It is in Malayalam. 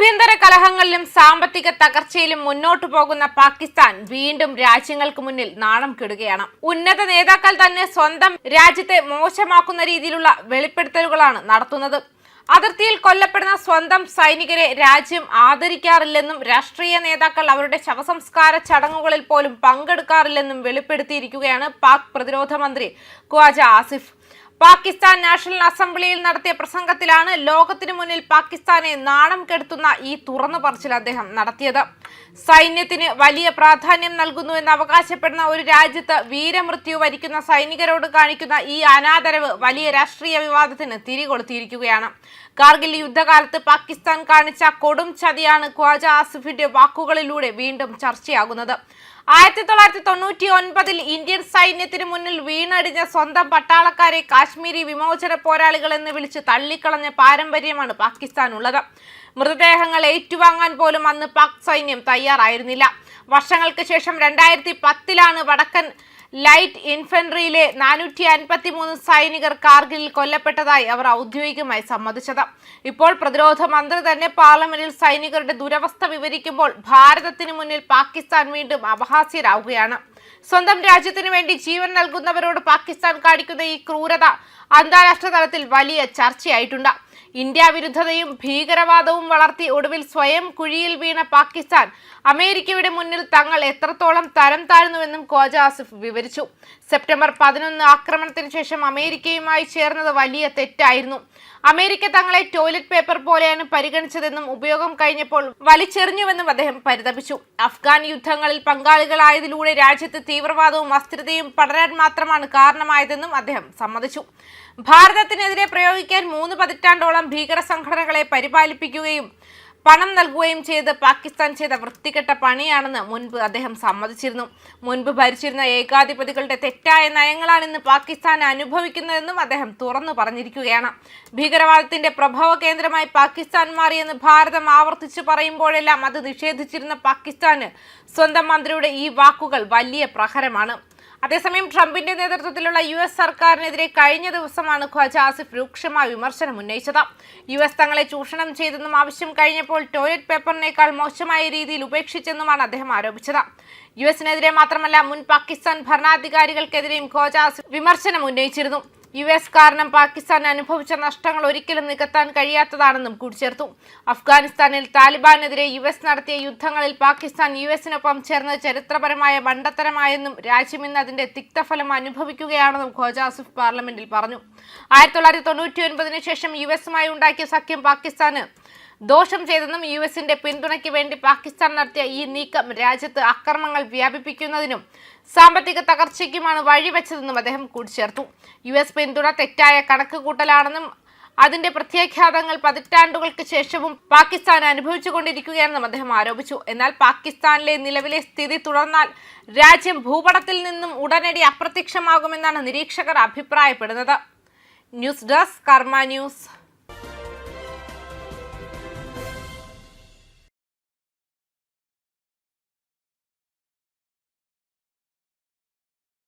ആഭ്യന്തര കലഹങ്ങളിലും സാമ്പത്തിക തകർച്ചയിലും മുന്നോട്ടു പോകുന്ന പാകിസ്ഥാൻ വീണ്ടും രാജ്യങ്ങൾക്ക് മുന്നിൽ നാണം കെടുകയാണ്. ഉന്നത നേതാക്കൾ തന്നെ സ്വന്തം രാജ്യത്തെ മോശമാക്കുന്ന രീതിയിലുള്ള വെളിപ്പെടുത്തലുകളാണ് നടത്തുന്നത്. അതിർത്തിയിൽ കൊല്ലപ്പെടുന്ന സ്വന്തം സൈനികരെ രാജ്യം ആദരിക്കാറില്ലെന്നും രാഷ്ട്രീയ നേതാക്കൾ അവരുടെ ശവസംസ്കാര ചടങ്ങുകളിൽ പോലും പങ്കെടുക്കാറില്ലെന്നും വെളിപ്പെടുത്തിയിരിക്കുകയാണ് പാക് പ്രതിരോധ മന്ത്രി ഖ്വാജ ആസിഫ്. പാകിസ്ഥാൻ നാഷണൽ അസംബ്ലിയിൽ നടത്തിയ പ്രസംഗത്തിലാണ് ലോകത്തിനു മുന്നിൽ പാകിസ്ഥാനെ നാണം കെടുത്തുന്ന ഈ തുറന്നു പറച്ചിൽ അദ്ദേഹം നടത്തിയത്. സൈന്യത്തിന് വലിയ പ്രാധാന്യം നൽകുന്നുവെന്ന് അവകാശപ്പെടുന്ന ഒരു രാജ്യത്ത് വീരമൃത്യു വരിക്കുന്ന സൈനികരോട് കാണിക്കുന്ന ഈ അനാദരവ് വലിയ രാഷ്ട്രീയ വിവാദത്തിന് തിരികൊളുത്തിയിരിക്കുകയാണ്. കാർഗിൽ യുദ്ധകാലത്ത് പാകിസ്ഥാൻ കാണിച്ച കൊടും ചതിയാണ് ഖ്വാജ ആസിഫിന്റെ വാക്കുകളിലൂടെ വീണ്ടും ചർച്ചയാകുന്നത്. 1999 ഇന്ത്യൻ സൈന്യത്തിന് മുന്നിൽ വീണടിഞ്ഞ സ്വന്തം പട്ടാളക്കാരെ കാശ്മീരി വിമോചന പോരാളികൾ എന്ന് വിളിച്ച് തള്ളിക്കളഞ്ഞ പാരമ്പര്യമാണ് പാകിസ്ഥാനുള്ളത്. മൃതദേഹങ്ങൾ ഏറ്റുവാങ്ങാൻ പോലും അന്ന് പാക് സൈന്യം തയ്യാറായിരുന്നില്ല. വർഷങ്ങൾക്ക് ശേഷം 2010 വടക്കൻ ലൈറ്റ് ഇൻഫൻട്രിയിലെ 453 സൈനികർ കാർഗിലിൽ കൊല്ലപ്പെട്ടതായി അവർ ഔദ്യോഗികമായി സമ്മതിച്ചത്. ഇപ്പോൾ പ്രതിരോധ മന്ത്രി തന്നെ പാർലമെന്റിൽ സൈനികരുടെ ദുരവസ്ഥ വിവരിക്കുമ്പോൾ ഭാരതത്തിന് മുന്നിൽ പാകിസ്ഥാൻ വീണ്ടും അപഹാസ്യരാകുകയാണ്. സ്വന്തം രാജ്യത്തിനു വേണ്ടി ജീവൻ നൽകുന്നവരോട് പാകിസ്ഥാൻ കാണിക്കുന്ന ഈ ക്രൂരത അന്താരാഷ്ട്ര തലത്തിൽ വലിയ ചർച്ചയായിട്ടുണ്ട്. ഇന്ത്യ വിരുദ്ധതയും ഭീകരവാദവും വളർത്തി ഒടുവിൽ സ്വയം കുഴിയിൽ വീണ പാകിസ്ഥാൻ അമേരിക്കയുടെ മുന്നിൽ തങ്ങൾ എത്രത്തോളം തരം താഴ്ന്നുവെന്നും ഖ്വാജ ആസിഫ് വിവരിച്ചു. സെപ്റ്റംബർ 11 ആക്രമണത്തിന് ശേഷം അമേരിക്കയുമായി ചേർന്നത് വലിയ തെറ്റായിരുന്നു. അമേരിക്ക തങ്ങളെ ടോയ്ലറ്റ് പേപ്പർ പോലെയാണ് പരിഗണിച്ചതെന്നും ഉപയോഗം കഴിഞ്ഞപ്പോൾ വലിച്ചെറിഞ്ഞുവെന്നും അദ്ദേഹം പരിതപിച്ചു. അഫ്ഗാൻ യുദ്ധങ്ങളിൽ പങ്കാളികളായതിലൂടെ രാജ്യത്ത് തീവ്രവാദവും അസ്ഥിരതയും പടരാൻ മാത്രമാണ് കാരണമായതെന്നും അദ്ദേഹം സമ്മതിച്ചു. ഭാരതത്തിനെതിരെ പ്രയോഗിക്കാൻ 3 പതിറ്റാണ്ടോളം ഭീകര സംഘടനകളെ പരിപാലിപ്പിക്കുകയും പണം നൽകുകയും ചെയ്ത് പാകിസ്ഥാൻ ചെയ്ത വൃത്തികെട്ട പണിയാണെന്ന് മുൻപ് അദ്ദേഹം സമ്മതിച്ചിരുന്നു. മുൻപ് ഭരിച്ചിരുന്ന ഏകാധിപതികളുടെ തെറ്റായ നയങ്ങളാണ് ഇന്ന് പാകിസ്ഥാൻ അനുഭവിക്കുന്നതെന്നും അദ്ദേഹം തുറന്നു പറഞ്ഞിരിക്കുകയാണ്. ഭീകരവാദത്തിന്റെ പ്രഭവ കേന്ദ്രമായി പാകിസ്ഥാൻ മാറിയെന്ന് ഭാരതം ആവർത്തിച്ചു പറയുമ്പോഴെല്ലാം അത് നിഷേധിച്ചിരുന്ന പാകിസ്ഥാന് സ്വന്തം മന്ത്രിയുടെ ഈ വാക്കുകൾ വലിയ പ്രഹരമാണ്. അതേസമയം ട്രംപിന്റെ നേതൃത്വത്തിലുള്ള US സർക്കാരിനെതിരെ കഴിഞ്ഞ ദിവസമാണ് ഖ്വാജ ആസിഫ് രൂക്ഷമായ വിമർശനം ഉന്നയിച്ചത്. US തങ്ങളെ ചൂഷണം ചെയ്തെന്നും ആവശ്യം കഴിഞ്ഞപ്പോൾ ടോയ്ലറ്റ് പേപ്പറിനേക്കാൾ മോശമായ രീതിയിൽ ഉപേക്ഷിച്ചെന്നുമാണ് അദ്ദേഹം ആരോപിച്ചത്. US-നെതിരെ മാത്രമല്ല മുൻ പാകിസ്ഥാൻ ഭരണാധികാരികൾക്കെതിരെയും ഖ്വാജ ആസിഫ് വിമർശനം ഉന്നയിച്ചിരുന്നു. US കാരണം പാകിസ്ഥാൻ അനുഭവിച്ച നഷ്ടങ്ങൾ ഒരിക്കലും നികത്താൻ കഴിയാത്തതാണെന്നും കൂട്ടിച്ചേർത്തു. അഫ്ഗാനിസ്ഥാനിൽ താലിബാനെതിരെ US നടത്തിയ യുദ്ധങ്ങളിൽ പാകിസ്ഥാൻ US-നൊപ്പം ചേർന്ന് ചരിത്രപരമായ മണ്ടത്തരമായെന്നും രാജ്യം ഇന്ന് അതിന്റെ തിക്തഫലം അനുഭവിക്കുകയാണെന്നും ഖ്വാജ ആസിഫ് പാർലമെന്റിൽ പറഞ്ഞു. 1999 ശേഷം US-മായി ഉണ്ടാക്കിയ സഖ്യം പാകിസ്ഥാന് ദോഷം ചെയ്തെന്നും US-ന്റെ പിന്തുണയ്ക്ക് വേണ്ടി പാകിസ്ഥാൻ നടത്തിയ ഈ നീക്കം രാജ്യത്ത് അക്രമങ്ങൾ വ്യാപിപ്പിക്കുന്നതിനും സാമ്പത്തിക തകർച്ചയ്ക്കുമാണ് വഴിവെച്ചതെന്നും അദ്ദേഹം കൂട്ടിച്ചേർത്തു. US പിന്തുണ തെറ്റായ കണക്കുകൂട്ടലാണെന്നും അതിന്റെ പ്രത്യാഘാതങ്ങൾ പതിറ്റാണ്ടുകൾക്ക് ശേഷവും പാകിസ്ഥാൻ അനുഭവിച്ചുകൊണ്ടിരിക്കുകയാണെന്നും അദ്ദേഹം ആരോപിച്ചു. എന്നാൽ പാകിസ്ഥാനിലെ നിലവിലെ സ്ഥിതി തുടർന്നാൽ രാജ്യം ഭൂപടത്തിൽ നിന്നും ഉടനടി അപ്രത്യക്ഷമാകുമെന്നാണ് നിരീക്ഷകർ അഭിപ്രായപ്പെടുന്നത്. ന്യൂസ് ഡെസ്ക് കർമ്മ ന്യൂസ്.